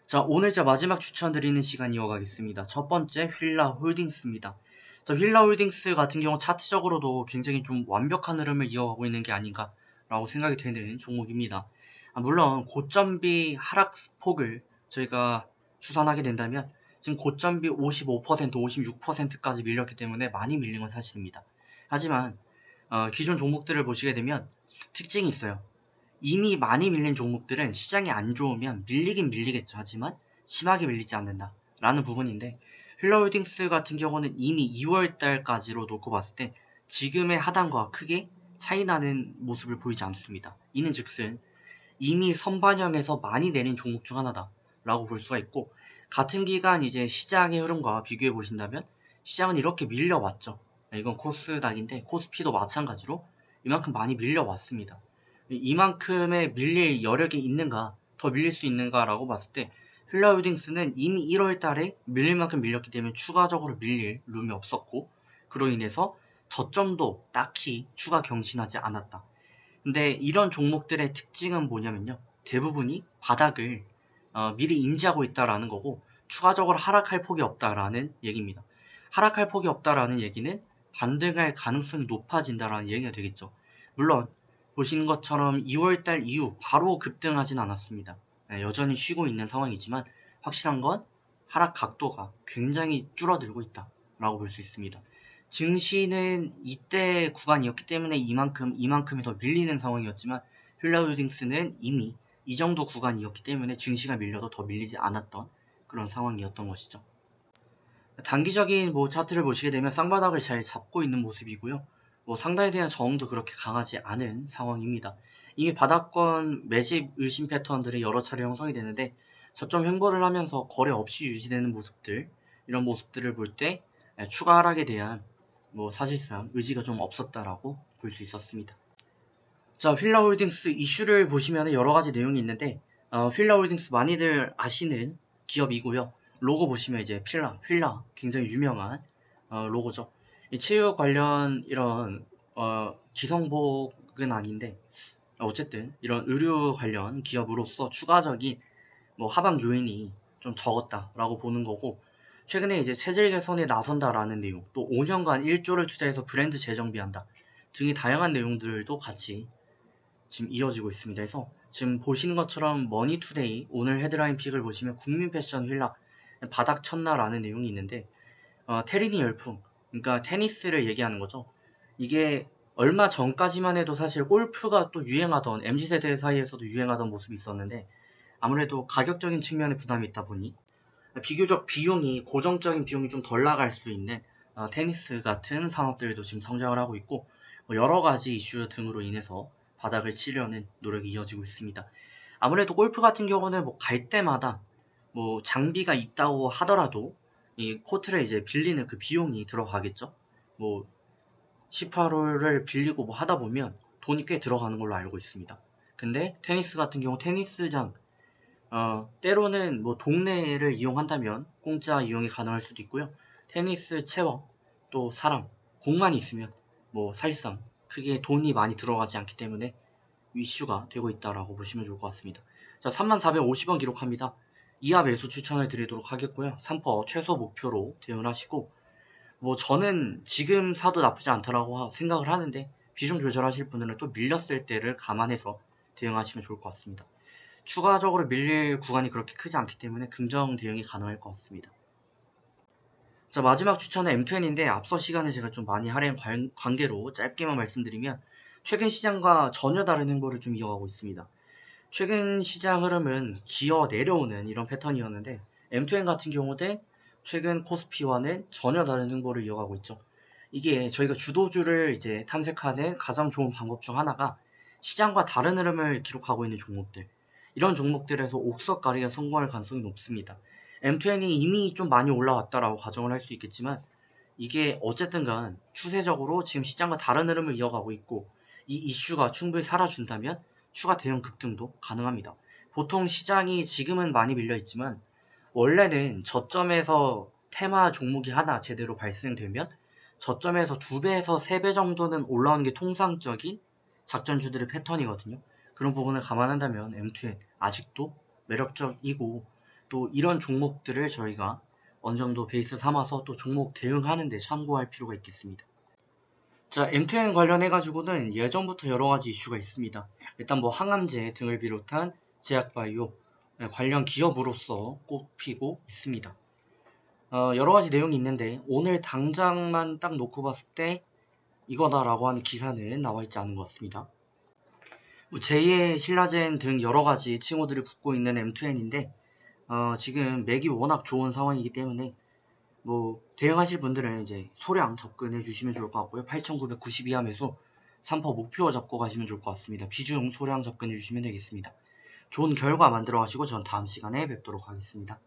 자, 오늘 마지막 추천드리는 시간 이어가겠습니다. 첫 번째, 휠라홀딩스입니다. 자, 휠라홀딩스 같은 경우 차트적으로도 굉장히 좀 완벽한 흐름을 이어가고 있는 게 아닌가라고 생각이 되는 종목입니다. 물론 고점비 하락폭을 저희가 추산하게 된다면 지금 고점비 55%, 56%까지 밀렸기 때문에 많이 밀린 건 사실입니다. 하지만 기존 종목들을 보시게 되면 특징이 있어요. 이미 많이 밀린 종목들은 시장이 안 좋으면 밀리긴 밀리겠죠. 하지만 심하게 밀리지 않는다 라는 부분인데, 휠라홀딩스 같은 경우는 이미 2월달까지로 놓고 봤을 때 지금의 하단과 크게 차이나는 모습을 보이지 않습니다. 이는 즉슨 이미 선반영해서 많이 내린 종목 중 하나다 라고 볼 수가 있고, 같은 기간 이제 시장의 흐름과 비교해 보신다면 시장은 이렇게 밀려왔죠. 이건 코스닥인데 코스피도 마찬가지로 이만큼 많이 밀려왔습니다. 이만큼의 밀릴 여력이 있는가, 더 밀릴 수 있는가 라고 봤을 때 휠라홀딩스는 이미 1월달에 밀릴 만큼 밀렸기 때문에 추가적으로 밀릴 룸이 없었고, 그로 인해서 저점도 딱히 추가 경신하지 않았다. 근데 이런 종목들의 특징은 뭐냐면요, 대부분이 바닥을 미리 인지하고 있다라는 거고, 추가적으로 하락할 폭이 없다라는 얘기입니다. 하락할 폭이 없다라는 얘기는 반등할 가능성이 높아진다라는 얘기가 되겠죠. 물론 보시는 것처럼 2월달 이후 바로 급등하진 않았습니다. 여전히 쉬고 있는 상황이지만 확실한 건 하락 각도가 굉장히 줄어들고 있다라고 볼 수 있습니다. 증시는 이때 구간이었기 때문에 이만큼이 더 밀리는 상황이었지만, 휠라홀딩스는 이미 이 정도 구간이었기 때문에 증시가 밀려도 더 밀리지 않았던 그런 상황이었던 것이죠. 단기적인 차트를 보시게 되면 쌍바닥을 잘 잡고 있는 모습이고요. 상단에 대한 저항도 그렇게 강하지 않은 상황입니다. 이미 바닥권 매집 의심 패턴들이 여러 차례 형성이 되는데 저점 횡보를 하면서 거래 없이 유지되는 모습들, 이런 모습들을 볼 때 추가 하락에 대한 사실상 의지가 좀 없었다라고 볼 수 있었습니다. 자, 휠라홀딩스 이슈를 보시면 여러 가지 내용이 있는데, 휠라홀딩스 많이들 아시는 기업이고요. 로고 보시면 이제 휠라 굉장히 유명한 로고죠. 이 체육 관련 이런 기성복은 아닌데 어쨌든 이런 의류 관련 기업으로서 추가적인 하방 요인이 좀 적었다라고 보는 거고, 최근에 이제 체질 개선에 나선다라는 내용, 또 5년간 1조를 투자해서 브랜드 재정비한다 등의 다양한 내용들도 같이 지금 이어지고 있습니다. 그래서 지금 보시는 것처럼 머니투데이 오늘 헤드라인 픽을 보시면 국민 패션 휠라 바닥 쳤나라는 내용이 있는데, 테리니 열풍, 그러니까 테니스를 얘기하는 거죠. 이게 얼마 전까지만 해도 사실 골프가 또 유행하던, MZ세대 사이에서도 유행하던 모습이 있었는데 아무래도 가격적인 측면에 부담이 있다 보니 비교적 비용이, 고정적인 비용이 좀 덜 나갈 수 있는 테니스 같은 산업들도 지금 성장을 하고 있고, 여러 가지 이슈 등으로 인해서 바닥을 치려는 노력이 이어지고 있습니다. 아무래도 골프 같은 경우는 갈 때마다 장비가 있다고 하더라도 이 코트를 이제 빌리는 그 비용이 들어가겠죠. 18홀을 빌리고 하다 보면 돈이 꽤 들어가는 걸로 알고 있습니다. 근데 테니스 같은 경우 테니스장, 때로는 동네를 이용한다면 공짜 이용이 가능할 수도 있고요. 테니스 채워, 또 사람, 공만 있으면 사실상 크게 돈이 많이 들어가지 않기 때문에 이슈가 되고 있다라고 보시면 좋을 것 같습니다. 자, 3450원 기록합니다. 이하 매수 추천을 드리도록 하겠고요. 3% 최소 목표로 대응하시고, 저는 지금 사도 나쁘지 않다라고 생각을 하는데, 비중 조절하실 분들은 또 밀렸을 때를 감안해서 대응하시면 좋을 것 같습니다. 추가적으로 밀릴 구간이 그렇게 크지 않기 때문에 긍정 대응이 가능할 것 같습니다. 자, 마지막 추천은 M20인데 앞서 시간에 제가 좀 많이 할인 관계로 짧게만 말씀드리면, 최근 시장과 전혀 다른 행보를 좀 이어가고 있습니다. 최근 시장 흐름은 기어 내려오는 이런 패턴이었는데, M2N 같은 경우는 최근 코스피와는 전혀 다른 행보를 이어가고 있죠. 이게 저희가 주도주를 이제 탐색하는 가장 좋은 방법 중 하나가 시장과 다른 흐름을 기록하고 있는 종목들, 이런 종목들에서 옥석 가리기가 성공할 가능성이 높습니다. M2N이 이미 좀 많이 올라왔다라고 가정을 할 수 있겠지만, 이게 어쨌든 간 추세적으로 지금 시장과 다른 흐름을 이어가고 있고, 이 이슈가 충분히 살아준다면 추가 대형 급등도 가능합니다. 보통 시장이 지금은 많이 밀려있지만 원래는 저점에서 테마 종목이 하나 제대로 발생되면 저점에서 2배에서 3배 정도는 올라오는 게 통상적인 작전주들의 패턴이거든요. 그런 부분을 감안한다면 M2N 아직도 매력적이고, 또 이런 종목들을 저희가 어느 정도 베이스 삼아서 또 종목 대응하는 데 참고할 필요가 있겠습니다. 자, M2M 관련해가지고는 예전부터 여러가지 이슈가 있습니다. 일단 뭐 항암제 등을 비롯한 제약바이오 관련 기업으로서 꼽히고 있습니다. 여러가지 내용이 있는데 오늘 당장만 딱 놓고 봤을 때 이거다라고 하는 기사는 나와있지 않은 것 같습니다. 제2의 신라젠 등 여러가지 칭호들을 붙고 있는 M2N인데 지금 맥이 워낙 좋은 상황이기 때문에 뭐 대응하실 분들은 이제 소량 접근해 주시면 좋을 것 같고요. 8,992 함에서 3% 목표 잡고 가시면 좋을 것 같습니다. 비중 소량 접근해 주시면 되겠습니다. 좋은 결과 만들어 가시고 전 다음 시간에 뵙도록 하겠습니다.